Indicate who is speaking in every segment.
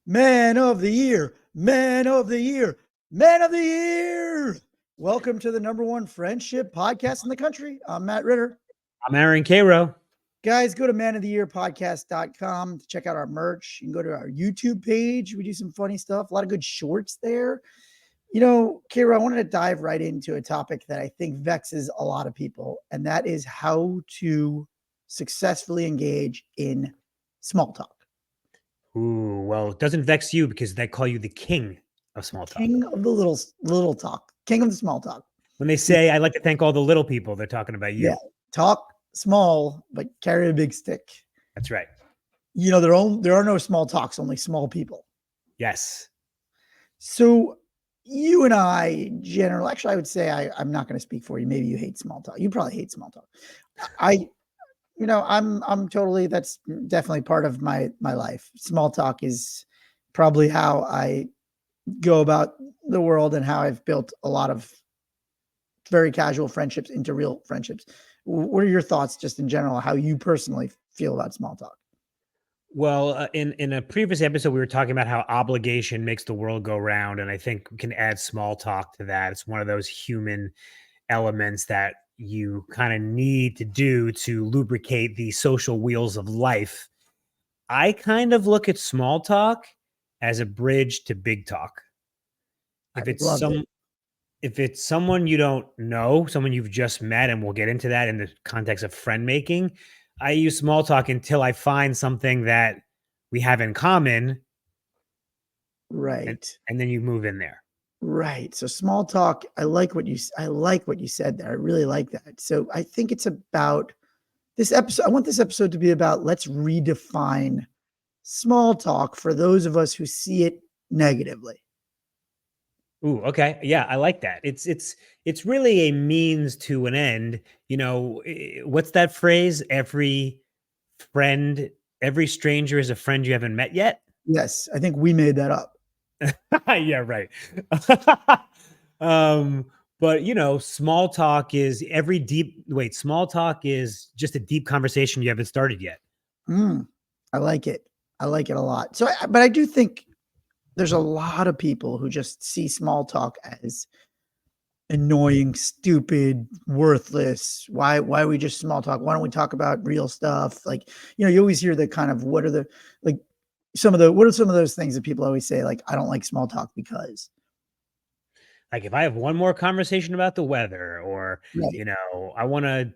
Speaker 1: Man of the year, man of the year, man of the year. Welcome to the number one friendship podcast in the country. I'm Matt Ritter.
Speaker 2: I'm Aaron Karo.
Speaker 1: Guys, go to manoftheyearpodcast.com to check out our merch. You can go to our YouTube page. We do some funny stuff, a lot of good shorts there. You know, Kara, I wanted to dive right into a topic that I think vexes a lot of people, and that is how to successfully engage in small talk.
Speaker 2: Ooh, well, it doesn't vex you because they call you the king of small talk.
Speaker 1: King of the little talk, king of the small talk.
Speaker 2: When they say, I'd like to thank all the little people, they're talking about you.
Speaker 1: Yeah, talk small, but carry a big stick.
Speaker 2: That's right.
Speaker 1: You know, there are no small talks, only small people.
Speaker 2: Yes.
Speaker 1: So you and I, generally, actually, I would say I'm not going to speak for you. Maybe you hate small talk. You probably hate small talk. I'm totally, that's definitely part of my life. Small talk is probably how I go about the world and how I've built a lot of very casual friendships into real friendships. What are your thoughts just in general, how you personally feel about small talk?
Speaker 2: Well, in a previous episode, we were talking about how obligation makes the world go round. And I think we can add small talk to that. It's one of those human elements that you kind of need to do to lubricate the social wheels of life. I kind of look at small talk as a bridge to big talk. If it's someone you don't know, someone you've just met, and we'll get into that in the context of friend making, I use small talk until I find something that we have in common.
Speaker 1: Right.
Speaker 2: And then you move in there.
Speaker 1: Right. So small talk, I like what you said there. I really like that. So I think it's about this episode. I want this episode to be about, let's redefine small talk for those of us who see it negatively.
Speaker 2: Ooh, okay. Yeah, I like that. It's really a means to an end. You know, what's that phrase? Every stranger is a friend you haven't met yet.
Speaker 1: Yes, I think we made that up.
Speaker 2: Yeah, right. But you know, small talk is small talk is just a deep conversation you haven't started yet.
Speaker 1: I like it. I like it a lot. So, but I do think there's a lot of people who just see small talk as annoying, stupid, worthless. Why we just small talk? Why don't we talk about real stuff? Like, you know, you always hear the kind of, what are some of those things that people always say, like, I don't like small talk because.
Speaker 2: Like, if I have one more conversation about the weather, or,
Speaker 1: Right.
Speaker 2: you know, I want to,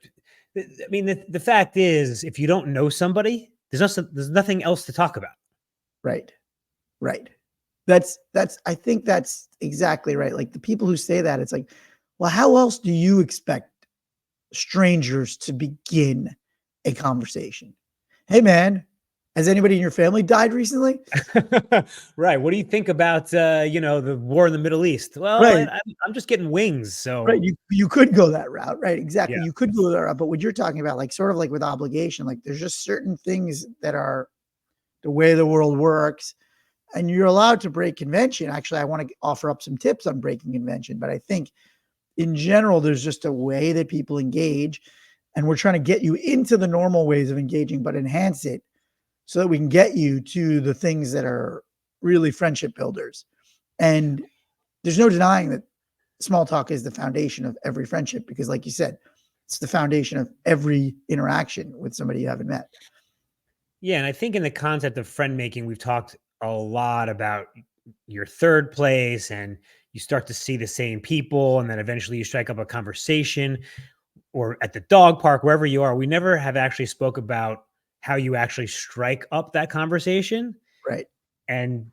Speaker 2: I mean, the fact is, if you don't know somebody, there's nothing else to talk about.
Speaker 1: Right. I think that's exactly right. Like, the people who say that, it's like, well, how else do you expect strangers to begin a conversation? Hey, man, has anybody in your family died recently?
Speaker 2: Right. What do you think about, the war in the Middle East? Well,
Speaker 1: Right.
Speaker 2: I'm just getting wings. So
Speaker 1: Right. You could go that route. Right. Exactly.
Speaker 2: Yeah.
Speaker 1: You could go that route. But what you're talking about, like, sort of like with obligation, like, there's just certain things that are the way the world works, and you're allowed to break convention. Actually, I want to offer up some tips on breaking convention, but I think in general, there's just a way that people engage, and we're trying to get you into the normal ways of engaging, but enhance it so that we can get you to the things that are really friendship builders. And there's no denying that small talk is the foundation of every friendship, because, like you said, it's the foundation of every interaction with somebody you haven't met.
Speaker 2: Yeah. And I think in the concept of friend making, we've talked a lot about your third place, and you start to see the same people, and then eventually you strike up a conversation, or at the dog park, wherever you are. We never have actually spoke about how you actually strike up that conversation.
Speaker 1: Right.
Speaker 2: And,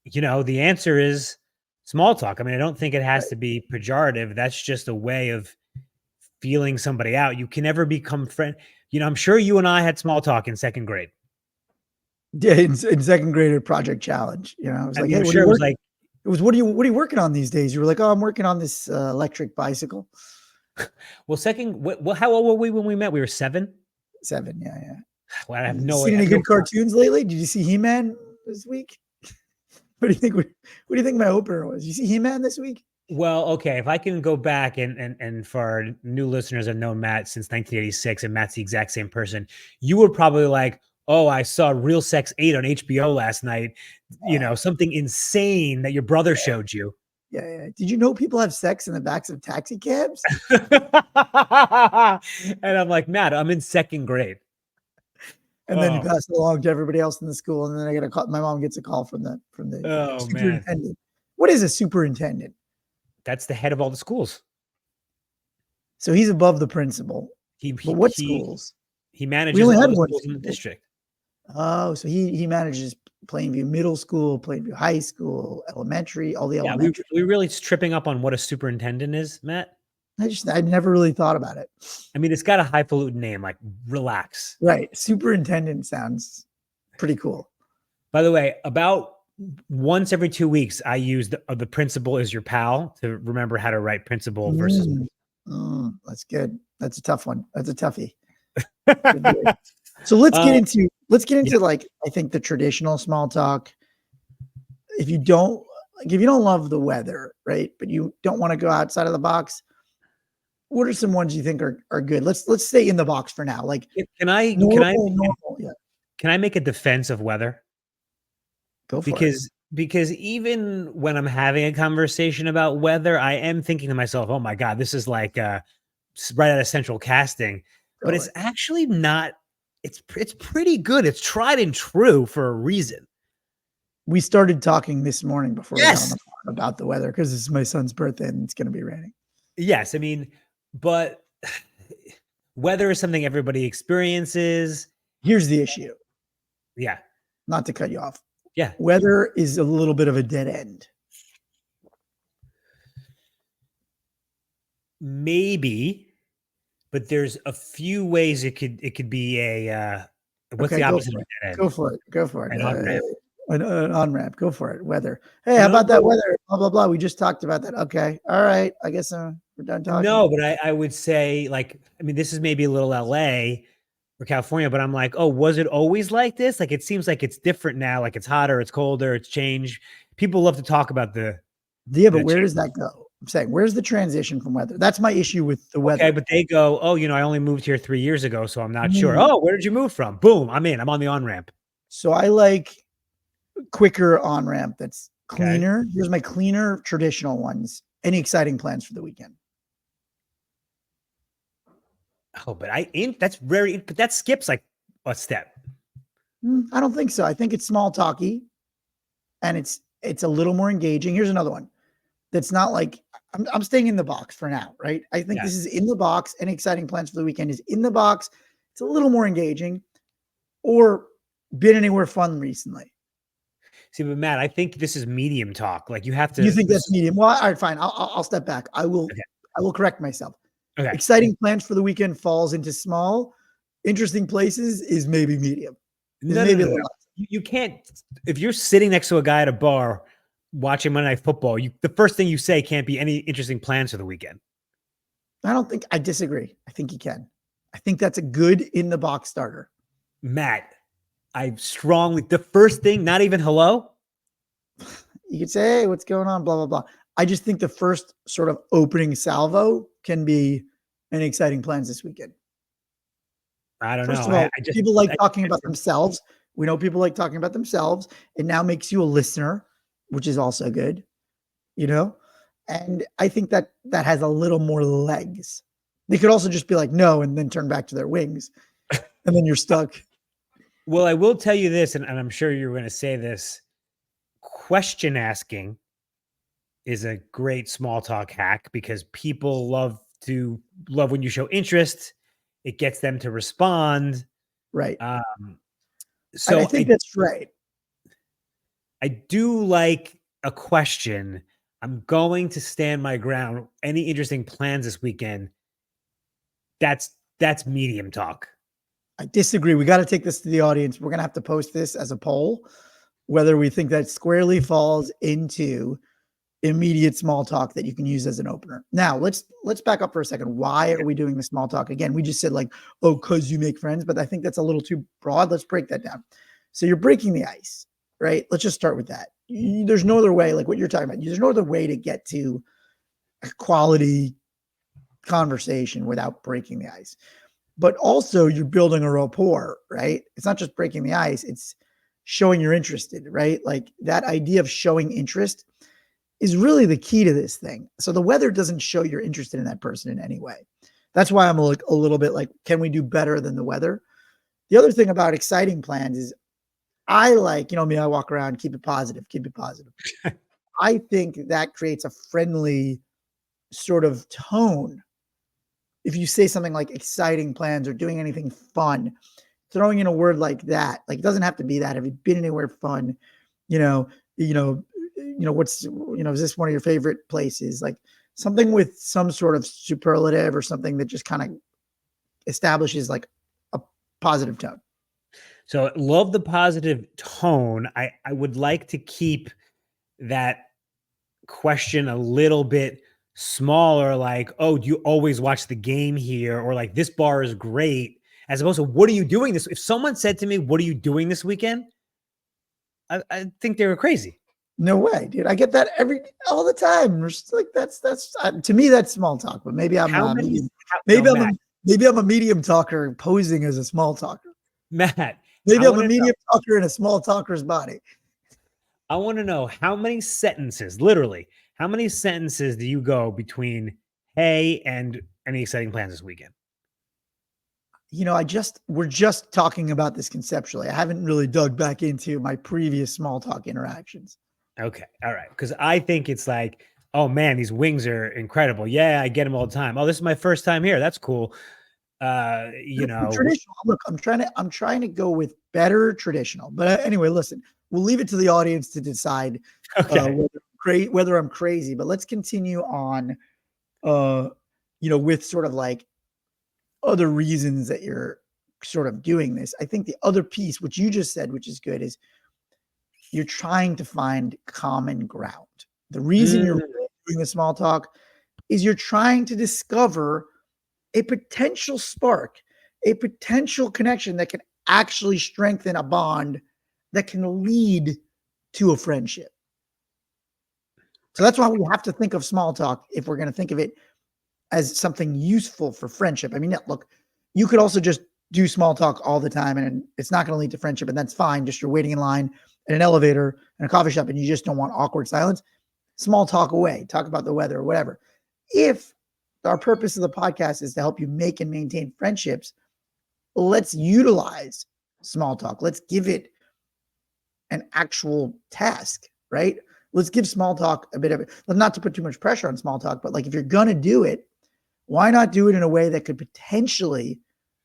Speaker 2: the answer is small talk. I mean, I don't think it has
Speaker 1: Right.
Speaker 2: to be pejorative. That's just a way of feeling somebody out. You can never become friend. I'm sure you and I had small talk in second grade.
Speaker 1: Yeah, in second grade at Project Challenge, I was
Speaker 2: I
Speaker 1: like,
Speaker 2: mean,
Speaker 1: hey,
Speaker 2: I'm sure it was like,
Speaker 1: what are you working on these days? You were like, oh, I'm working on this electric bicycle.
Speaker 2: well, how old were we when we met? We were 7.
Speaker 1: 7. Yeah.
Speaker 2: Well, I have
Speaker 1: Seen any good cartoons lately? Did you see He-Man this week? What do you think my opener was? You see He-Man this week?
Speaker 2: Well, okay. If I can go back and for our new listeners, I've known Matt since 1986, and Matt's the exact same person. You were probably like, oh, I saw Real Sex 8 on HBO last night. Something insane that your brother showed you.
Speaker 1: Yeah. Did you know people have sex in the backs of taxi cabs?
Speaker 2: And I'm like, Matt, I'm in second grade.
Speaker 1: And then you pass it along to everybody else in the school, and then I get a call. My mom gets a call from the superintendent. Man. What is a superintendent?
Speaker 2: That's the head of all the schools.
Speaker 1: So he's above the principal. But what schools?
Speaker 2: He manages all the schools in the district.
Speaker 1: Oh, so he manages Plainview Middle School, Plainview High School, elementary, all the elementary.
Speaker 2: We really tripping up on what a superintendent is, Matt.
Speaker 1: I'd never really thought about it.
Speaker 2: I mean, it's got a highfalutin name, like relax.
Speaker 1: Right. Superintendent sounds pretty cool.
Speaker 2: By the way, about once every 2 weeks, I use the principal is your pal to remember how to write principal versus.
Speaker 1: That's good. That's a tough one. That's a toughie. So let's get into like, I think the traditional small talk. If you don't love the weather, right, but you don't want to go outside of the box, what are some ones you think are good? Let's stay in the box for now. Like,
Speaker 2: can I make a defense of weather?
Speaker 1: Go for it.
Speaker 2: Because even when I'm having a conversation about weather, I am thinking to myself, oh my God, this is like right out of Central Casting. But it's actually not, it's pretty good. It's tried and true for a reason.
Speaker 1: We started talking this morning before we got on the phone about the weather because it's my son's birthday and it's going to be raining.
Speaker 2: Yes. I mean, but weather is something everybody experiences.
Speaker 1: Here's the issue.
Speaker 2: Yeah.
Speaker 1: Not to cut you off.
Speaker 2: Yeah.
Speaker 1: Weather is a little bit of a dead end.
Speaker 2: Maybe, but there's a few ways it could be a what's the opposite of a dead end?
Speaker 1: Go for it.
Speaker 2: An on-ramp.
Speaker 1: An on-ramp. Go for it. Weather. Hey, how about that weather? Blah, blah, blah. We just talked about that. Okay. All right. I guess we're done talking.
Speaker 2: No, but I would say, like, I mean, this is maybe a little LA or California, but I'm like, oh, was it always like this? Like, it seems like it's different now. Like, it's hotter, it's colder, it's changed. People love to talk about but
Speaker 1: where does that go? I'm saying, where's the transition from weather? That's my issue with the weather.
Speaker 2: Okay, but they go, oh, I only moved here 3 years ago, so I'm not sure. Oh, where did you move from? Boom, I'm in. I'm on the on-ramp.
Speaker 1: So I like quicker on-ramp that's cleaner. Okay. Here's my cleaner traditional ones. Any exciting plans for the weekend?
Speaker 2: Oh, but that skips like a step.
Speaker 1: I don't think so. I think it's small talky and it's a little more engaging. Here's another one. That's not like I'm staying in the box for now, right? I think this is in the box. Any exciting plans for the weekend is in the box. It's a little more engaging. Or been anywhere fun recently?
Speaker 2: See, but Matt, I think this is medium talk. Like you have to.
Speaker 1: You think that's medium? Well, all right, fine. I'll step back. I will correct myself. Okay. Exciting plans for the weekend falls into small. Interesting places is maybe medium.
Speaker 2: No. You can't. If you're sitting next to a guy at a bar watching Monday Night Football, the first thing you say can't be any interesting plans for the weekend.
Speaker 1: I disagree. I think you can. I think that's a good in the box starter.
Speaker 2: Matt, the first thing, not even hello.
Speaker 1: You could say, hey, what's going on? Blah, blah, blah. I just think the first sort of opening salvo can be any exciting plans this weekend.
Speaker 2: I don't know.
Speaker 1: First of all, people like talking about themselves. We know people like talking about themselves. It now makes you a listener, which is also good, and I think that has a little more legs. They could also just be like, no, and then turn back to their wings, and then you're stuck.
Speaker 2: Well, I will tell you this, and I'm sure you're going to say this. Question asking is a great small talk hack because people love when you show interest. It gets them to respond.
Speaker 1: Right.
Speaker 2: So
Speaker 1: I think that's right.
Speaker 2: I do like a question. I'm going to stand my ground. Any interesting plans this weekend? That's medium talk.
Speaker 1: I disagree. We got to take this to the audience. We're going to have to post this as a poll, whether we think that squarely falls into immediate small talk that you can use as an opener. Now, let's back up for a second. Why are we doing the small talk? Again, we just said like, oh, because you make friends, but I think that's a little too broad. Let's break that down. So you're breaking the ice, right? Let's just start with that. There's no other way, like what you're talking about. There's no other way to get to a quality conversation without breaking the ice. but also you're building a rapport, right? It's not just breaking the ice, it's showing you're interested, right? Like that idea of showing interest is really the key to this thing. So the weather doesn't show you're interested in that person in any way. That's why I'm like a little bit like, can we do better than the weather? The other thing about exciting plans is I like, you know me, I walk around, keep it positive, keep it positive. I think that creates a friendly sort of tone. If you say something like exciting plans or doing anything fun, throwing in a word like that, like it doesn't have to be that. Have you been anywhere fun? You know, you know, what's, is this one of your favorite places? Like something with some sort of superlative or something that just kind of establishes like a positive tone.
Speaker 2: So love the positive tone. I would like to keep that question a little bit smaller, like, oh, do you always watch the game here? Or like, this bar is great, as opposed to, what are you doing this? If someone said to me, what are you doing this weekend? I think they were crazy.
Speaker 1: No way, dude. I get that all the time. Just like that's to me that's small talk, but maybe I'm
Speaker 2: How many?
Speaker 1: medium.
Speaker 2: No,
Speaker 1: Maybe I'm
Speaker 2: Matt,
Speaker 1: maybe I'm a medium talker posing as a small talker.
Speaker 2: Matt,
Speaker 1: Maybe
Speaker 2: I
Speaker 1: I'm a
Speaker 2: want to know.
Speaker 1: medium talker in a small talker's body.
Speaker 2: I want to know how many sentences, literally, how many sentences do you go between hey and any exciting plans this weekend?
Speaker 1: We're just talking about this conceptually. I haven't really dug back into my previous small talk interactions.
Speaker 2: Okay. All right. Because I think it's like, oh man, these wings are incredible. Yeah, I get them all the time. Oh, this is my first time here. That's cool.
Speaker 1: Traditional. Look, I'm trying to go with better traditional. But anyway, listen, we'll leave it to the audience to decide
Speaker 2: Okay.
Speaker 1: whether I'm crazy. But let's continue on. With sort of like other reasons that you're sort of doing this. I think the other piece, which you just said, which is good, is you're trying to find common ground. The reason you're
Speaker 2: Mm,
Speaker 1: doing the small talk is you're trying to discover a potential spark, a potential connection that can actually strengthen a bond that can lead to a friendship. So that's why we have to think of small talk if we're going to think of it as something useful for friendship. I mean, look, you could also just do small talk all the time and it's not going to lead to friendship, and that's fine. Just you're waiting in line in an elevator in a coffee shop and you just don't want awkward silence. Small talk away, talk about the weather or whatever. If our purpose of the podcast is to help you make and maintain friendships, let's utilize small talk. Let's give it an actual task, right? Let's give small talk a bit of it. Not to put too much pressure on small talk, but like if you're going to do it, why not do it in a way that could potentially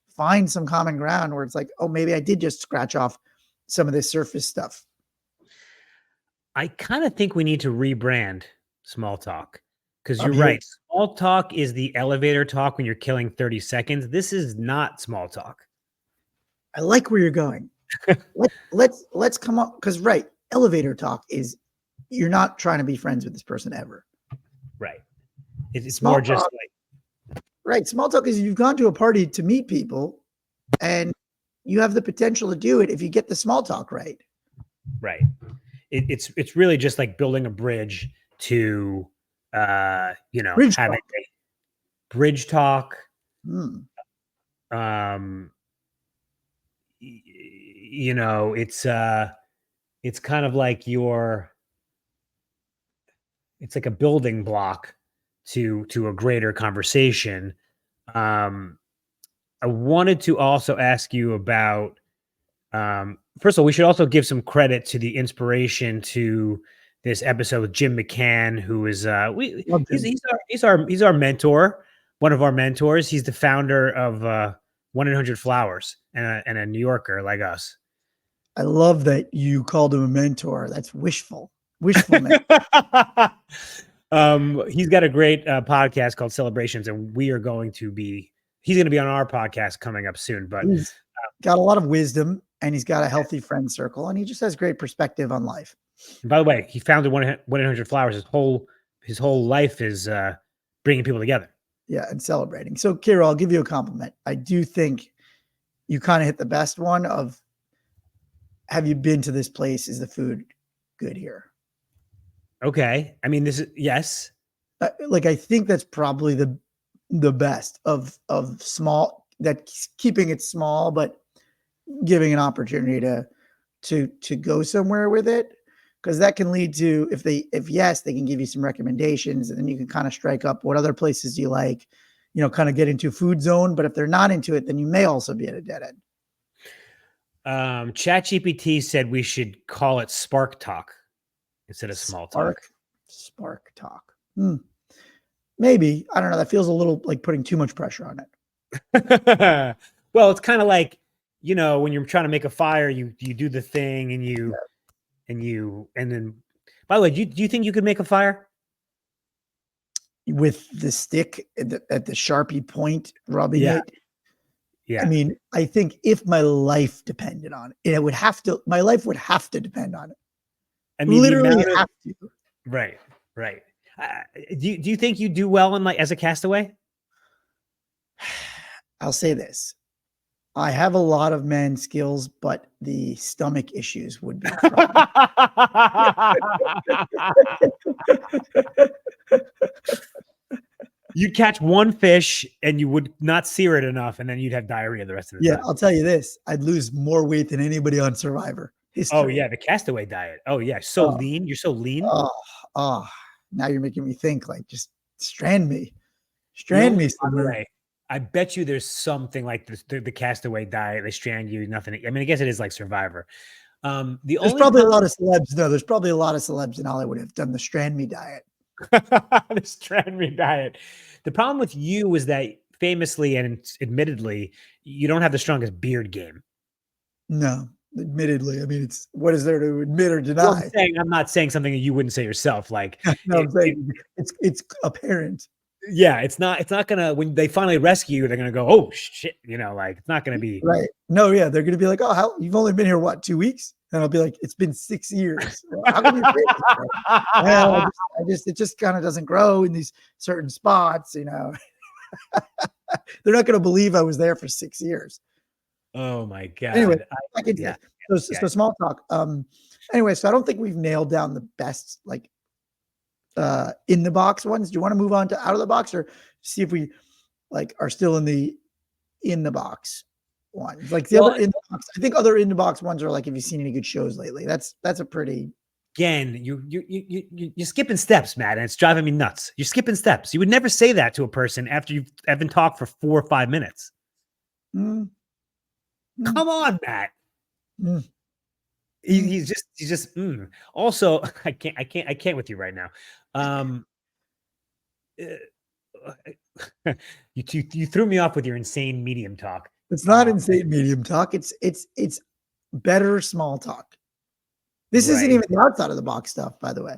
Speaker 1: find some common ground where it's like, oh, maybe I did just scratch off some of this surface stuff.
Speaker 2: I kind of think we need to rebrand small talk, because
Speaker 1: I'm
Speaker 2: you're
Speaker 1: here.
Speaker 2: right. Small talk is the elevator talk when you're killing 30 seconds. This is not small talk.
Speaker 1: I like where you're going. Let's come up, because right, elevator talk is you're not trying to be friends with this person ever.
Speaker 2: Right. It's
Speaker 1: Small
Speaker 2: more just
Speaker 1: talk,
Speaker 2: like,
Speaker 1: right? Small talk is you've gone to a party to meet people, and you have the potential to do it if you get the small talk right.
Speaker 2: right. It's really just like building a bridge to,
Speaker 1: Bridge
Speaker 2: having
Speaker 1: talk.
Speaker 2: a bridge talk.
Speaker 1: Hmm.
Speaker 2: Um, it's kind of like it's like a building block to a greater conversation. Um, I wanted to also ask you about, first of all, we should also give some credit to the inspiration to this episode with Jim McCann, who is
Speaker 1: Loved him.
Speaker 2: he's our mentor, one of our mentors. He's the founder of 1-800-Flowers and a New Yorker like us.
Speaker 1: I love that you called him a mentor. That's wishful man.
Speaker 2: He's got a great podcast called Celebrations, and he's going to be on our podcast coming up soon. But
Speaker 1: He's got a lot of wisdom and he's got a healthy friend circle and he just has great perspective on life.
Speaker 2: by the way, he founded 1-800-Flowers. His whole life is bringing people together.
Speaker 1: Yeah, and celebrating. So, Kira, I'll give you a compliment. I do think you kind of hit the best one of, have you been to this place? Is the food good here?
Speaker 2: Okay, I mean, this is yes.
Speaker 1: I think that's probably the best of small. that's keeping it small, but giving an opportunity to go somewhere with it. Because that can lead to, if yes, they can give you some recommendations, and then you can kind of strike up what other places do you like, kind of get into food zone. But if they're not into it, then you may also be at a dead end.
Speaker 2: ChatGPT said we should call it Spark Talk instead of small talk.
Speaker 1: Spark talk. Maybe. I don't know. That feels a little like putting too much pressure on it.
Speaker 2: Well, it's kind of like, when you're trying to make a fire, you do the thing and then, by the way, do you think you could make a fire?
Speaker 1: With the stick at the Sharpie point, rubbing
Speaker 2: Yeah.
Speaker 1: it.
Speaker 2: Yeah.
Speaker 1: I mean, I think if my life depended on it, my life would have to depend on it.
Speaker 2: I mean,
Speaker 1: literally have to.
Speaker 2: Right. Do you think you do well as a castaway?
Speaker 1: I'll say this. I have a lot of man skills, but the stomach issues would be a problem.
Speaker 2: You'd catch one fish and you would not sear it enough, and then you'd have diarrhea the rest of the time.
Speaker 1: I'll tell you this. I'd lose more weight than anybody on Survivor history.
Speaker 2: Oh, yeah, the castaway diet. Oh, yeah, lean. You're so lean.
Speaker 1: Oh, now you're making me think, like, just strand me somewhere.
Speaker 2: I bet you there's something like the castaway diet. They strand you, nothing. I mean, I guess it is like Survivor.
Speaker 1: There's probably a lot of celebs. No, there's probably a lot of celebs in Hollywood have done the strand me diet.
Speaker 2: The strand me diet. The problem with you is that famously and admittedly, you don't have the strongest beard game.
Speaker 1: No, admittedly. I mean, what is there to admit or deny?
Speaker 2: Well, I'm not saying something that you wouldn't say yourself. Like,
Speaker 1: no, I'm saying it's apparent.
Speaker 2: Yeah, it's not gonna, when they finally rescue you, they're gonna go, oh shit, it's not gonna be
Speaker 1: right. No, yeah, they're gonna be like, oh, you've only been here what, 2 weeks? And I'll be like, it's been 6 years. How come well, it just kind of doesn't grow in these certain spots, They're not gonna believe I was there for 6 years.
Speaker 2: Oh my god.
Speaker 1: Anyway, so small talk. Anyway, so I don't think we've nailed down the best in the box ones. Do you want to move on to out of the box, or see if we are still in the box ones? Like other in the box. I think other in the box ones are like, have you seen any good shows lately? That's a pretty.
Speaker 2: Again, you're skipping steps, Matt, and it's driving me nuts. You're skipping steps. You would never say that to a person after you've been talked for 4 or 5 minutes. Come on, Matt. He's just. Also, I can't with you right now. You threw me off with your insane medium talk.
Speaker 1: It's not insane medium talk. It's better small talk. This isn't even the outside of the box stuff, by the way.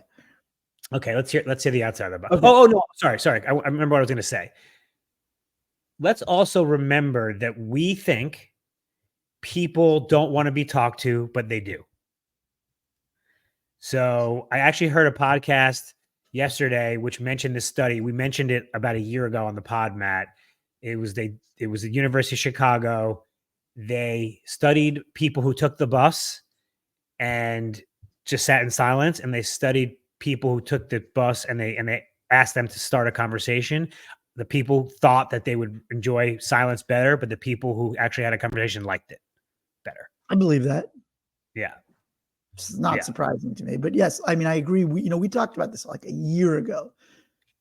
Speaker 2: Okay, let's hear the outside of the box. Okay. Oh no, sorry. I remember what I was going to say. Let's also remember that we think people don't want to be talked to, but they do. So I actually heard a podcast yesterday which mentioned this study. We mentioned it about a year ago on the pod, Matt. It was the University of Chicago. They studied people who took the bus and just sat in silence, and they studied people who took the bus and they asked them to start a conversation. The people thought that they would enjoy silence better, but the people who actually had a conversation liked it better.
Speaker 1: I believe that.
Speaker 2: Yeah.
Speaker 1: It's not surprising to me, but yes, I mean, I agree. We talked about this like a year ago.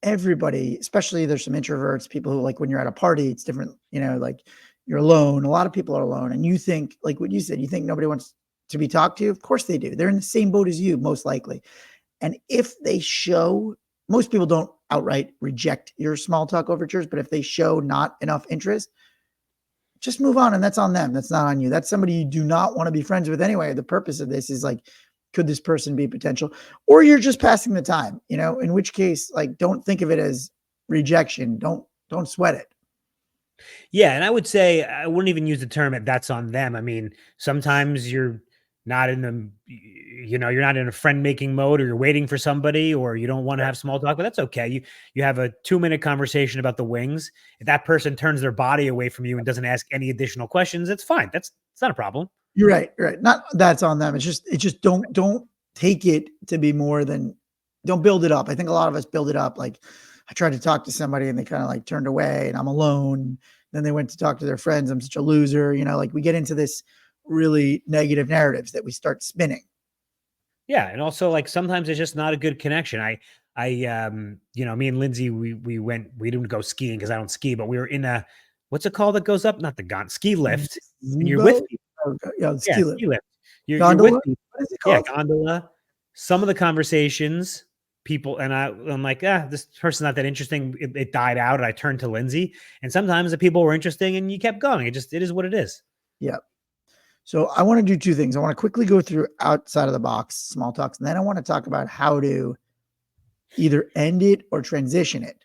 Speaker 1: Everybody, especially there's some introverts, people who when you're at a party, it's different, like you're alone. A lot of people are alone. And you think, like what you said, you think nobody wants to be talked to? Of course they do. They're in the same boat as you, most likely. And if they show, most people don't outright reject your small talk overtures, but if they show not enough interest, just move on, and that's on them. That's not on you. That's somebody you do not want to be friends with anyway. The purpose of this is could this person be potential, or you're just passing the time, in which case, don't think of it as rejection. Don't sweat it.
Speaker 2: Yeah. And I would say, I wouldn't even use the term that's on them. I mean, sometimes you're not in you're not in a friend making mode, or you're waiting for somebody, or you don't want to have small talk, but that's okay. You have a 2-minute conversation about the wings. If that person turns their body away from you and doesn't ask any additional questions, it's fine. It's not a problem.
Speaker 1: You're right. Not that's on them. It's just don't take it to be more than, don't build it up. I think a lot of us build it up. I tried to talk to somebody and they kind of turned away, and I'm alone. Then they went to talk to their friends. I'm such a loser. Like we get into this really negative narratives that we start spinning.
Speaker 2: Yeah, and also like sometimes it's just not a good connection. Me and Lindsay, we didn't go skiing because I don't ski, but we were in a what's it called that goes up? Not the ski lift, and you're with
Speaker 1: Gazebo?
Speaker 2: people.
Speaker 1: Okay, yeah,
Speaker 2: Yeah,
Speaker 1: ski lift.
Speaker 2: ski lift. You're with
Speaker 1: Gondola?
Speaker 2: people.
Speaker 1: What is it
Speaker 2: Yeah,
Speaker 1: called?
Speaker 2: gondola. Some of the conversations, people, and I'm like, this person's not that interesting. It died out, and I turned to Lindsay, and sometimes the people were interesting, and you kept going. It is what it is.
Speaker 1: Yeah. So I want to do two things. I want to quickly go through outside of the box small talks, and then I want to talk about how to either end it or transition it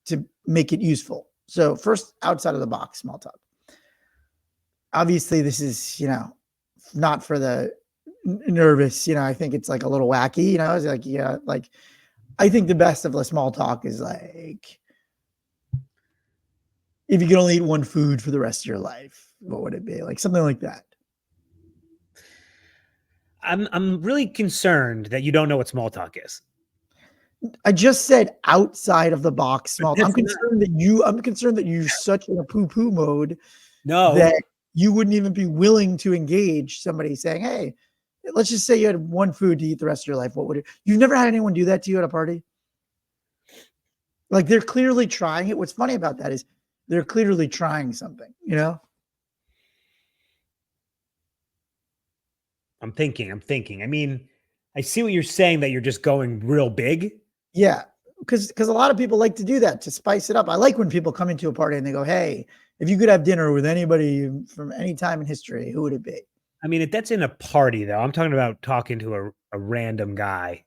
Speaker 1: to make it useful. So first, outside of the box small talk. Obviously, this is, not for the nervous, I think it's like a little wacky, it's like, yeah, like I think the best of the small talk is like, if you could only eat one food for the rest of your life, what would it be? Like something like that.
Speaker 2: I'm really concerned that you don't know what small talk is.
Speaker 1: I just said outside of the box
Speaker 2: But
Speaker 1: small.
Speaker 2: that's
Speaker 1: I'm concerned that you're such in a poo-poo mode
Speaker 2: no.
Speaker 1: that you wouldn't even be willing to engage somebody saying, hey, let's just say you had one food to eat the rest of your life. What would it? You've never had anyone do that to you at a party? Like they're clearly trying it. What's funny about that is they're clearly trying something,
Speaker 2: I'm thinking. I mean, I see what you're saying that you're just going real big.
Speaker 1: Yeah. Because a lot of people like to do that to spice it up. I like when people come into a party and they go, hey, if you could have dinner with anybody from any time in history, who would it be?
Speaker 2: I mean, that's in a party though. I'm talking about talking to a random guy.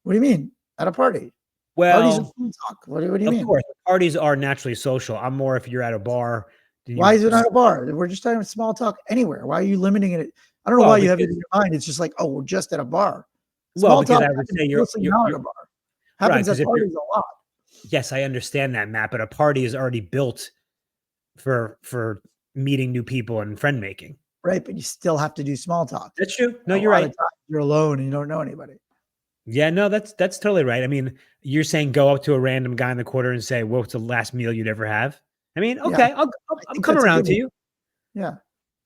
Speaker 1: What do you mean? At a party? Parties are
Speaker 2: Well,
Speaker 1: food talk. What do you
Speaker 2: of
Speaker 1: mean?
Speaker 2: course, parties are naturally social. I'm more if you're at a bar.
Speaker 1: Why is it not a bar? We're just talking small talk anywhere. Why are you limiting it? I don't know
Speaker 2: well,
Speaker 1: why you have it
Speaker 2: because,
Speaker 1: in your mind. It's just like, oh, we're just at a bar.
Speaker 2: well,
Speaker 1: Small
Speaker 2: because
Speaker 1: talk
Speaker 2: I would
Speaker 1: happens
Speaker 2: say
Speaker 1: mostly not at a bar.
Speaker 2: right.
Speaker 1: Happens
Speaker 2: Because
Speaker 1: at
Speaker 2: if you're
Speaker 1: parties a lot.
Speaker 2: yes, I understand that, Matt. But a party is already built for meeting new people and friend making.
Speaker 1: Right, but you still have to do small talk.
Speaker 2: That's true. No,
Speaker 1: A
Speaker 2: you're
Speaker 1: lot
Speaker 2: right.
Speaker 1: of times you're alone and you don't know anybody.
Speaker 2: Yeah, no, that's totally right. I mean, you're saying go up to a random guy in the quarter and say, "What's the last meal you'd ever have?" I mean,
Speaker 1: Yeah,
Speaker 2: okay,
Speaker 1: I
Speaker 2: I'm
Speaker 1: think
Speaker 2: coming
Speaker 1: that's a
Speaker 2: around
Speaker 1: good
Speaker 2: to
Speaker 1: one.
Speaker 2: you.
Speaker 1: Yeah.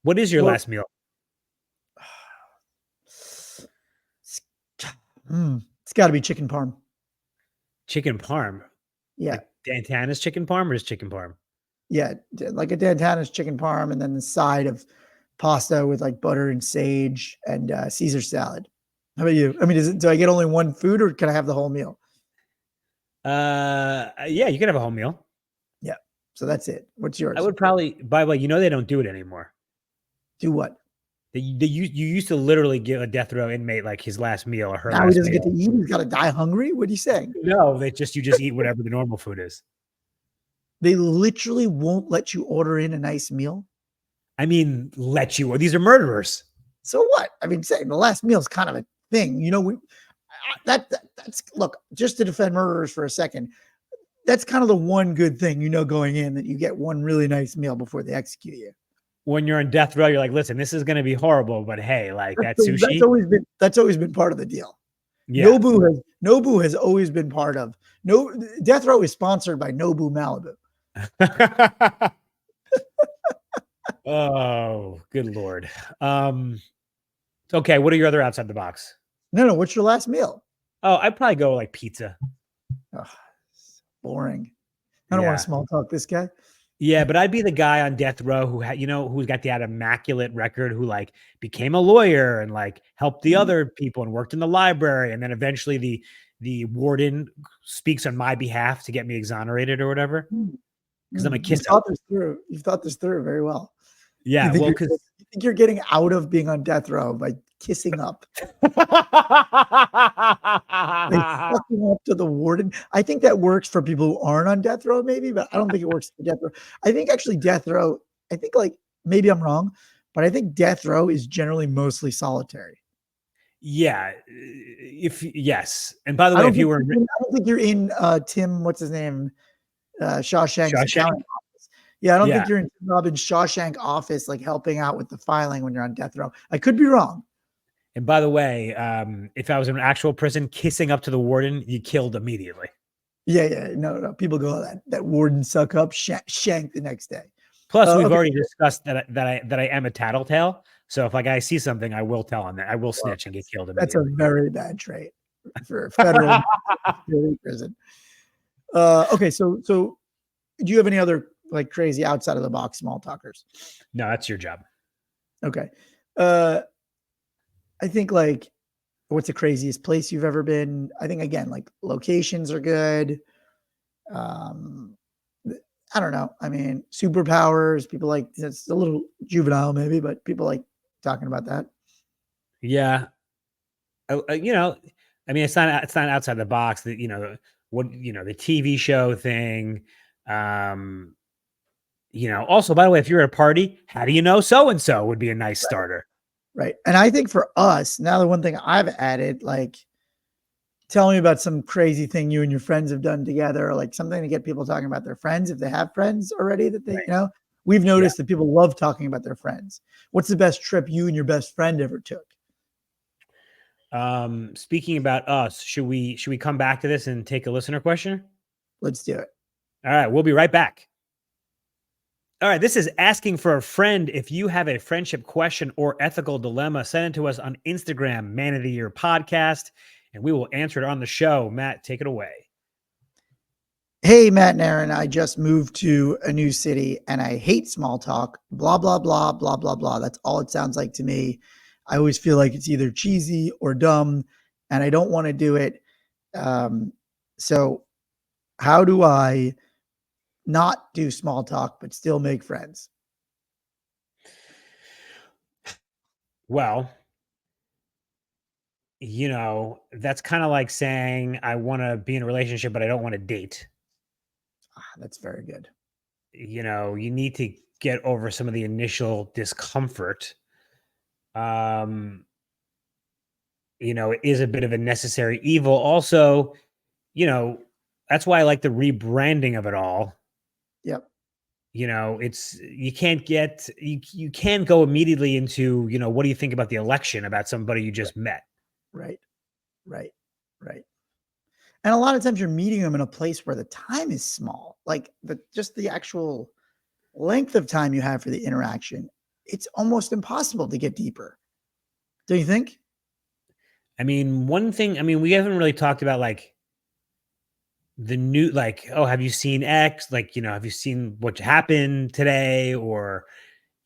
Speaker 2: What is your
Speaker 1: Well,
Speaker 2: last meal?
Speaker 1: it's got to be chicken parm.
Speaker 2: Chicken parm.
Speaker 1: Yeah.
Speaker 2: Like Dantana's chicken parm or is chicken parm?
Speaker 1: Yeah, like a Dantana's chicken parm, and then the side of pasta with like butter and sage and Caesar salad. How about you? I mean, do I get only one food, or can I have the whole meal?
Speaker 2: Yeah, you can have a whole meal.
Speaker 1: Yeah. So that's it. What's
Speaker 2: I
Speaker 1: yours?
Speaker 2: would probably, by the way, they don't do it anymore.
Speaker 1: Do what?
Speaker 2: You used to literally give a death row inmate like his last meal or her
Speaker 1: Now he
Speaker 2: last
Speaker 1: doesn't get
Speaker 2: meal.
Speaker 1: to eat. He's got to die hungry. What are you saying?
Speaker 2: No, you just eat whatever the normal food is.
Speaker 1: They literally won't let you order in a nice meal.
Speaker 2: I mean, these are murderers.
Speaker 1: So what? I mean, saying the last meal is kind of a thing. That's look, just to defend murderers for a second. That's kind of the one good thing, going in, that you get one really nice meal before they execute you.
Speaker 2: When you're on death row, you're like, listen, this is going to be horrible, but hey, like that
Speaker 1: That's
Speaker 2: sushi.
Speaker 1: that's always been part of the deal.
Speaker 2: Yeah.
Speaker 1: Nobu has always been part of Death Row is sponsored by Nobu Malibu.
Speaker 2: Oh, good Lord. Okay. What are your other outside the box?
Speaker 1: No. What's your last meal?
Speaker 2: Oh, I'd probably go like pizza.
Speaker 1: Oh, boring. I don't want to small talk this guy.
Speaker 2: Yeah, but I'd be the guy on death row who's got that immaculate record, who like became a lawyer and like helped the other people and worked in the library, and then eventually the warden speaks on my behalf to get me exonerated or whatever. Because I'm a kisser.
Speaker 1: You've thought this through very well.
Speaker 2: Yeah,
Speaker 1: you think you're getting out of being on death row by kissing up. Like fucking up to the warden. I think that works for people who aren't on death row, maybe, but I don't think it works for death row. I think actually death row, like maybe I'm wrong, but I think death row is generally mostly solitary.
Speaker 2: Yeah. Yes. And by the way, if you were,
Speaker 1: I don't think you're in Tim, what's his name? Shawshank's accounting office. Yeah, I don't think you're in Tim Robbins' Shawshank office, like helping out with the filing when you're on death row. I could be wrong.
Speaker 2: And by the way, if I was in an actual prison, kissing up to the warden, you killed immediately.
Speaker 1: Yeah. No. People go, that warden suck up, shank the next day.
Speaker 2: Plus, we've
Speaker 1: Okay.
Speaker 2: already discussed that I am a tattletale. So if like I see something, I will tell on that. I will
Speaker 1: Well,
Speaker 2: snitch and get killed
Speaker 1: that's a
Speaker 2: immediately.
Speaker 1: very bad trait for federal prison. Okay. So do you have any other like crazy outside of the box small talkers?
Speaker 2: No, that's your job.
Speaker 1: Okay. Uh, I think like what's the craziest place you've ever been? I think again, like locations are good. Um, I don't know. I mean, superpowers, people like it's a little juvenile maybe, but people like talking about that.
Speaker 2: Yeah. You know, I mean, it's not outside the box that, the TV show thing. Um, also, by the way, if you're at a party, how do you know so and so would be a nice
Speaker 1: Right.
Speaker 2: starter.
Speaker 1: Right. And I think for us, now the one thing I've added, like tell me about some crazy thing you and your friends have done together, or like something to get people talking about their friends if they have friends already that they,
Speaker 2: Right.
Speaker 1: we've
Speaker 2: Yeah.
Speaker 1: noticed that people love talking about their friends. What's the best trip you and your best friend ever took?
Speaker 2: Speaking about us, should we come back to this and take a listener question?
Speaker 1: Let's do it.
Speaker 2: All right, we'll be right back. All right, this is asking for a friend. If you have a friendship question or ethical dilemma, send it to us on Instagram, Man of the Year Podcast, and we will answer it on the show. Matt, take it away.
Speaker 1: Hey, Matt and Aaron, I just moved to a new city and I hate small talk. Blah, blah, blah, blah, blah, blah. That's all it sounds like to me. I always feel like it's either cheesy or dumb and I don't want to do it. So, how do I not do small talk but still make friends?
Speaker 2: Well, that's kind of like saying I want to be in a relationship, but I don't want to date.
Speaker 1: That's very good.
Speaker 2: You need to get over some of the initial discomfort. Um, it is a bit of a necessary evil. Also, you know, that's why I like the rebranding of it all.
Speaker 1: Yep.
Speaker 2: It's you can't go immediately into, what do you think about the election about somebody you
Speaker 1: Right.
Speaker 2: just met?
Speaker 1: Right. Right. Right. And a lot of times you're meeting them in a place where the time is small, like just the actual length of time you have for the interaction. It's almost impossible to get deeper. Do you think?
Speaker 2: I mean, one thing, we haven't really talked about like the new, like, oh, have you seen X? Like, have you seen what happened today? Or,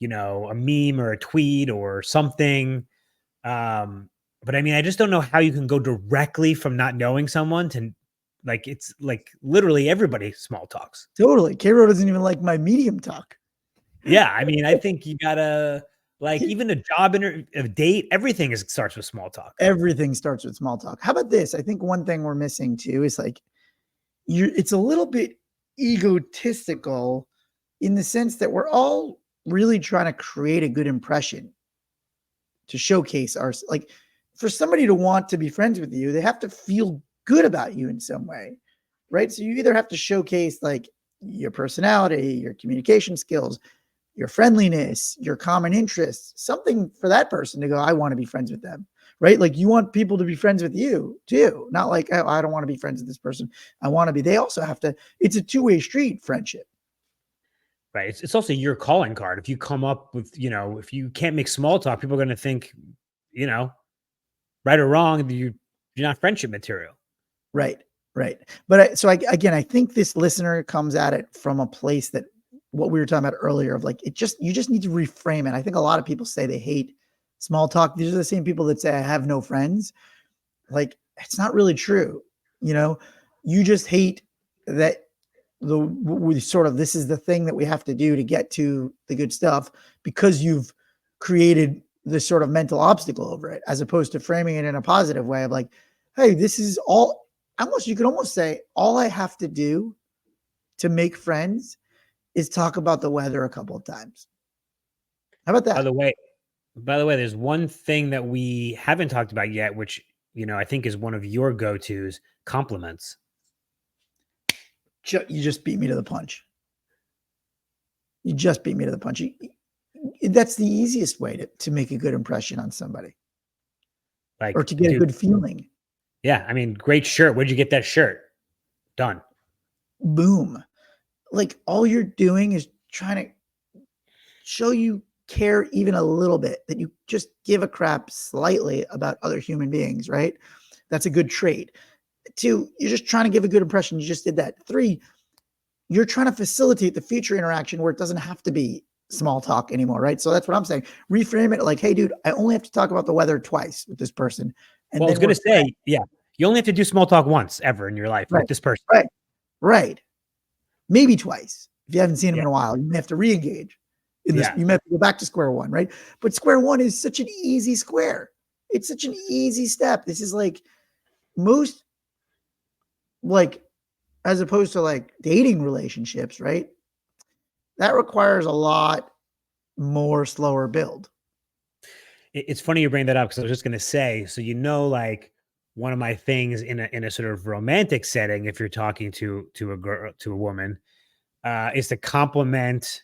Speaker 2: a meme or a tweet or something. But I mean, I just don't know how you can go directly from not knowing someone to like, it's like literally everybody small talks.
Speaker 1: Totally. Karo doesn't even like my medium talk.
Speaker 2: Yeah. I mean, I think you gotta like even a a date, everything starts with small talk.
Speaker 1: Everything starts with small talk. How about this? I think one thing we're missing too is like it's a little bit egotistical in the sense that we're all really trying to create a good impression to showcase our like for somebody to want to be friends with you, they have to feel good about you in some way, right? So you either have to showcase like your personality, your communication skills, your friendliness, your common interests, something for that person to go, I want to be friends with them, right? Like you want people to be friends with you too, not like, oh, I don't want to be friends with this person. I want to be, they also have to, it's a two-way street friendship.
Speaker 2: Right. It's also your calling card. If you come up with, if you can't make small talk, people are going to think, you know, right or wrong, you're not friendship material.
Speaker 1: Right. Right. But again, I think this listener comes at it from a place that what we were talking about earlier of like, you just need to reframe it. I think a lot of people say they hate small talk. These are the same people that say, I have no friends. Like, it's not really true. You know, you just hate that we sort of, this is the thing that we have to do to get to the good stuff because you've created this sort of mental obstacle over it, as opposed to framing it in a positive way of like, hey, this is all almost, you could almost say, all I have to do to make friends is talk about the weather a couple of times. How about
Speaker 2: By
Speaker 1: that?
Speaker 2: the way, there's one thing that we haven't talked about yet, which, I think is one of your go-tos, compliments.
Speaker 1: You just beat me to the punch. You just beat me to the punch. That's the easiest way to make a good impression on somebody or
Speaker 2: Like,
Speaker 1: to get a
Speaker 2: dude,
Speaker 1: good feeling.
Speaker 2: yeah, I mean, great shirt. Where'd you get that shirt? Done.
Speaker 1: boom. Like all you're doing is trying to show you care even a little bit, that you just give a crap slightly about other human beings, right? That's a good trait. 2, you're just trying to give a good impression. You just did that. 3, you're trying to facilitate the future interaction where it doesn't have to be small talk anymore, right? So that's what I'm saying. Reframe it like, hey, dude, I only have to talk about the weather twice with this person. And
Speaker 2: Well, I was
Speaker 1: then
Speaker 2: going
Speaker 1: we're
Speaker 2: to say, yeah, you only have to do small talk once ever in your life
Speaker 1: right,
Speaker 2: with this person.
Speaker 1: right, right. Maybe twice. If you haven't seen him
Speaker 2: Yeah.
Speaker 1: in a while, you may have to re-engage in this.
Speaker 2: Yeah.
Speaker 1: You may have to go back to square one, right? But square one is such an easy square. It's such an easy step. This is like most, like, as opposed to like dating relationships, right? That requires a lot more slower build.
Speaker 2: It's funny you bring that up because I was just going to say, so like one of my things in a sort of romantic setting, if you're talking to a girl, to a woman, is to compliment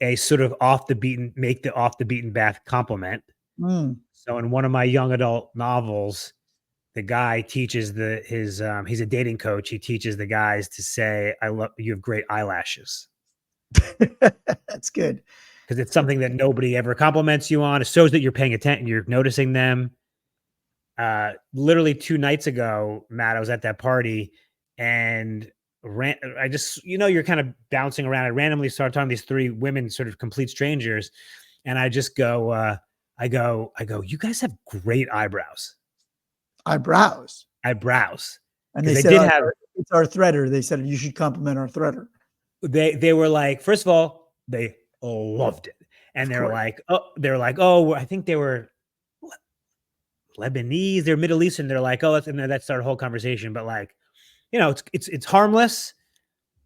Speaker 2: a sort of make the off the beaten path compliment.
Speaker 1: Mm.
Speaker 2: So in one of my young adult novels, the guy teaches he's a dating coach. He teaches the guys to say, "I love you have great eyelashes."
Speaker 1: That's good.
Speaker 2: Because it's
Speaker 1: That's
Speaker 2: something that nobody ever compliments you on. It shows that you're paying attention, you're noticing them. Literally 2 nights ago, Matt, I was at that party and I just, you're kind of bouncing around. I randomly started talking to these 3 women, sort of complete strangers. And I just go, you guys have great eyebrows.
Speaker 1: eyebrows.
Speaker 2: Eyebrows.
Speaker 1: And
Speaker 2: Because
Speaker 1: they
Speaker 2: they
Speaker 1: said,
Speaker 2: did have,
Speaker 1: it's our threader. They said, you should compliment our threader.
Speaker 2: they were like, first of all, they loved it. And
Speaker 1: Of
Speaker 2: they were
Speaker 1: course.
Speaker 2: like, oh, I think they were Lebanese, they're Middle Eastern. They're like, oh, and then that started a whole conversation. But like, it's harmless,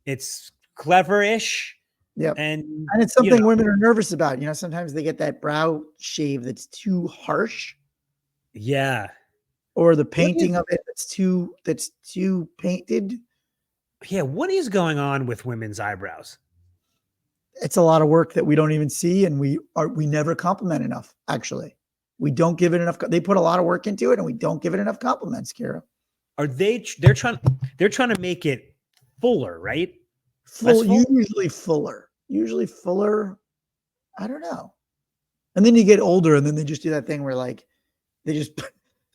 Speaker 2: it's clever-ish,
Speaker 1: Yep.
Speaker 2: and
Speaker 1: And it's
Speaker 2: you know,
Speaker 1: something women are nervous about. Sometimes they get that brow shave that's too harsh,
Speaker 2: yeah.
Speaker 1: or the
Speaker 2: What is
Speaker 1: painting of it that's too painted.
Speaker 2: what is going on with women's eyebrows?
Speaker 1: It's a lot of work that we don't even see, and we never compliment enough. Actually, we don't give it enough. They put a lot of work into it, and we don't give it enough compliments, Kira.
Speaker 2: Are they're trying to make it fuller, right? Less
Speaker 1: Full,
Speaker 2: full?
Speaker 1: usually fuller. I don't know. And then you get older, and then they just do that thing where like they just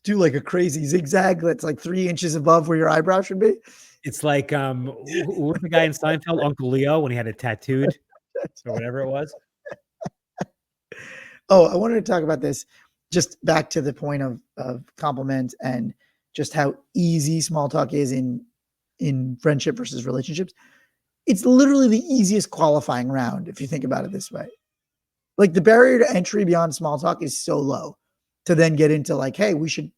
Speaker 1: do like a crazy zigzag that's like 3 inches above where your eyebrow should be.
Speaker 2: It's like what's the guy in Seinfeld, Uncle Leo, when he had it tattooed or whatever it was?
Speaker 1: Oh, I wanted to talk about this. Just back to the point of compliments and just how easy small talk is in friendship versus relationships. It's literally the easiest qualifying round if you think about it this way. Like the barrier to entry beyond small talk is so low to then get into like, hey, we should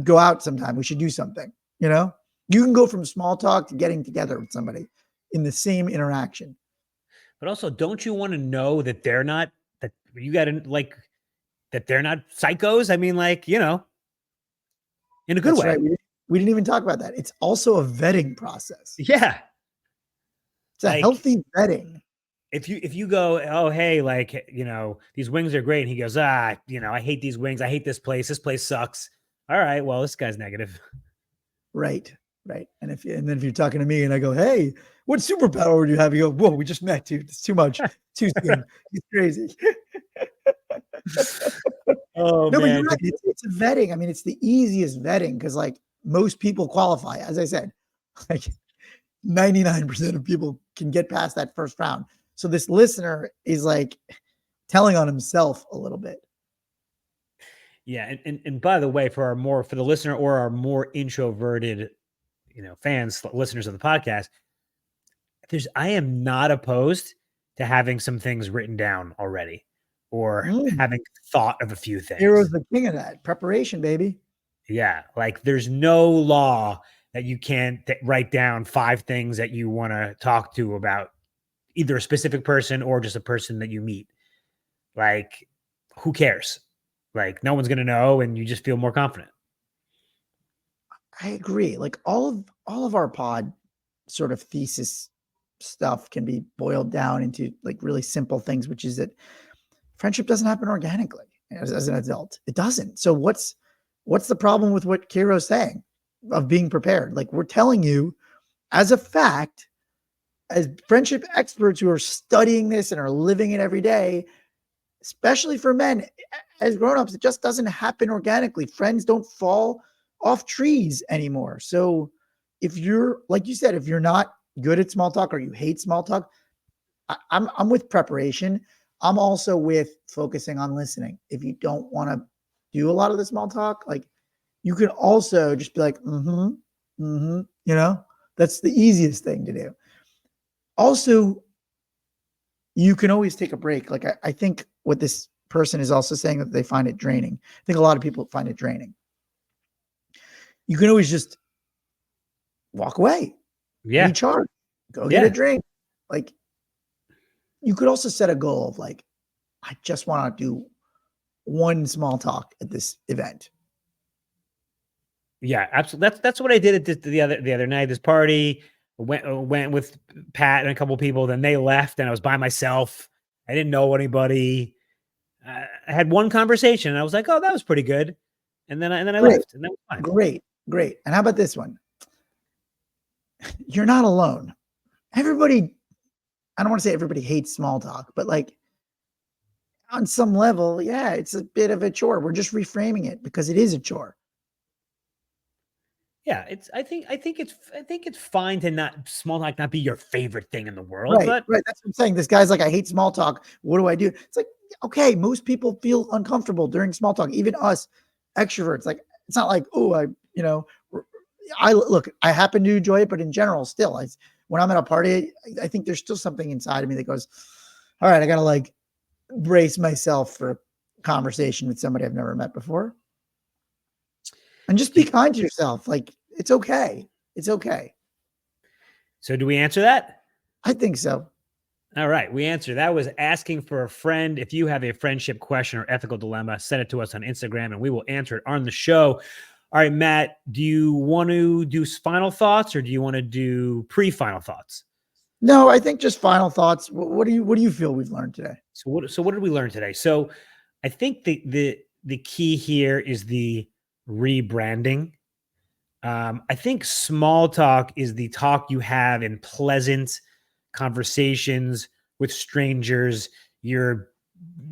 Speaker 1: go out sometime. We should do something. You can go from small talk to getting together with somebody in the same interaction.
Speaker 2: But also, don't you want to know that they're not that you got to like that they're not psychos? I mean, like, in a good
Speaker 1: That's
Speaker 2: way.
Speaker 1: right. We didn't even talk about that. It's also a vetting process.
Speaker 2: Yeah.
Speaker 1: It's a healthy vetting.
Speaker 2: If you go, oh, hey, like, these wings are great. And he goes, I hate these wings. I hate this place. This place sucks. All right. Well, this guy's negative.
Speaker 1: Right. Right. And then if you're talking to me and I go, hey, what superpower do you have? You go, whoa, we just met, dude. It's too much. Too soon. It's crazy.
Speaker 2: Oh,
Speaker 1: no,
Speaker 2: man.
Speaker 1: but you're right. It's a vetting. I mean, it's the easiest vetting because like most people qualify. As I said, like 99% of people can get past that first round. So this listener is like telling on himself a little bit.
Speaker 2: Yeah. And by the way, for the listener or our more introverted, fans, listeners of the podcast, I am not opposed to having some things written down already or having thought of a few things.
Speaker 1: Hero's the king of that. Preparation, baby.
Speaker 2: Yeah. Like there's no law that you can't write down 5 things that you want to talk to about either a specific person or just a person that you meet. Like, who cares? Like, no one's going to know, and you just feel more confident.
Speaker 1: I agree. Like all of our pod sort of thesis stuff can be boiled down into like really simple things, which is that friendship doesn't happen organically as an adult. It doesn't. So what's the problem with what Kiro's saying of being prepared? Like we're telling you as a fact, as friendship experts who are studying this and are living it every day, especially for men, as grown-ups, it just doesn't happen organically. Friends don't fall off trees anymore. So if you're, like you said, if you're not good at small talk or you hate small talk, I'm with preparation. I'm also with focusing on listening. If you don't want to do a lot of the small talk, like you can also just be like, that's the easiest thing to do. Also, you can always take a break. Like I think what this person is also saying that they find it draining. I think a lot of people find it draining. You can always just walk away, recharge, go get a drink. Like you could also set a goal of like, I just want to do one small talk at this event.
Speaker 2: Yeah, absolutely. That's what I did at the other night. This party went with Pat and a couple of people. Then they left, and I was by myself. I didn't know anybody. I had one conversation, and I was like, "Oh, that was pretty good." And then I left, and that was fine.
Speaker 1: Great. And how about this one? You're not alone. Everybody, I don't want to say everybody hates small talk, but like on some level, yeah, it's a bit of a chore. We're just reframing it because it is a chore.
Speaker 2: Yeah, I think it's fine to small talk not be your favorite thing in the world, but
Speaker 1: right. That's what I'm saying. This guy's like, I hate small talk. What do I do? It's like, okay, most people feel uncomfortable during small talk, even us extroverts. Like, it's not like, oh, I happen to enjoy it, but in general, still, when I'm at a party, I think there's still something inside of me that goes, all right, I gotta like brace myself for a conversation with somebody I've never met before. And just be kind to yourself. Like, it's okay. It's okay.
Speaker 2: So do we answer that?
Speaker 1: I think so.
Speaker 2: All right, we answered. That was asking for a friend. If you have a friendship question or ethical dilemma, send it to us on Instagram and we will answer it on the show. All right, Matt, do you want to do final thoughts or do you want to do pre-final thoughts?
Speaker 1: No, I think just final thoughts. What do you feel we've learned today?
Speaker 2: So what did we learn today? So I think the key here is the rebranding. I think small talk is the talk you have in pleasant conversations with strangers. You're,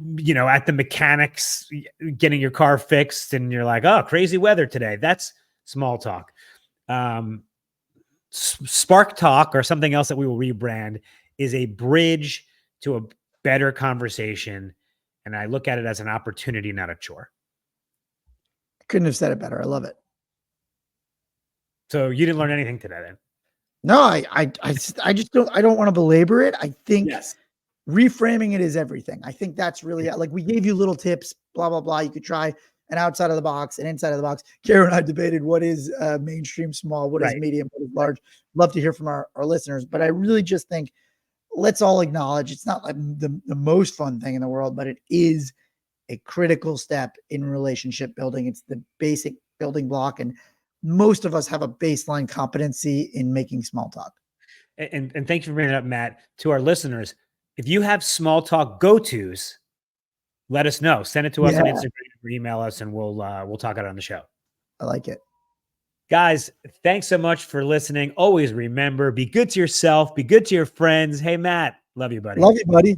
Speaker 2: at the mechanics getting your car fixed and you're like, oh, crazy weather today. That's small talk. Spark talk or something else that we will rebrand is a bridge to a better conversation. And I look at it as an opportunity, not a chore.
Speaker 1: Couldn't have said it better. I love it.
Speaker 2: So you didn't learn anything today then?
Speaker 1: No, I just don't want to belabor it. I think reframing it is everything. I think that's really like we gave you little tips, blah, blah, blah. You could try an outside of the box, an inside of the box. Kara and I debated what is mainstream small, what is medium, what is large. Love to hear from our listeners. But I really just think let's all acknowledge it's not like the most fun thing in the world, but it is a critical step in relationship building. It's the basic building block. And most of us have a baseline competency in making small talk.
Speaker 2: And thank you for bringing it up, Matt. To our listeners, if you have small talk go-tos, let us know. Send it to us on Instagram or email us and we'll talk about it on the show.
Speaker 1: I like it.
Speaker 2: Guys, thanks so much for listening. Always remember, be good to yourself, be good to your friends. Hey, Matt, love you, buddy.
Speaker 1: Love you, buddy.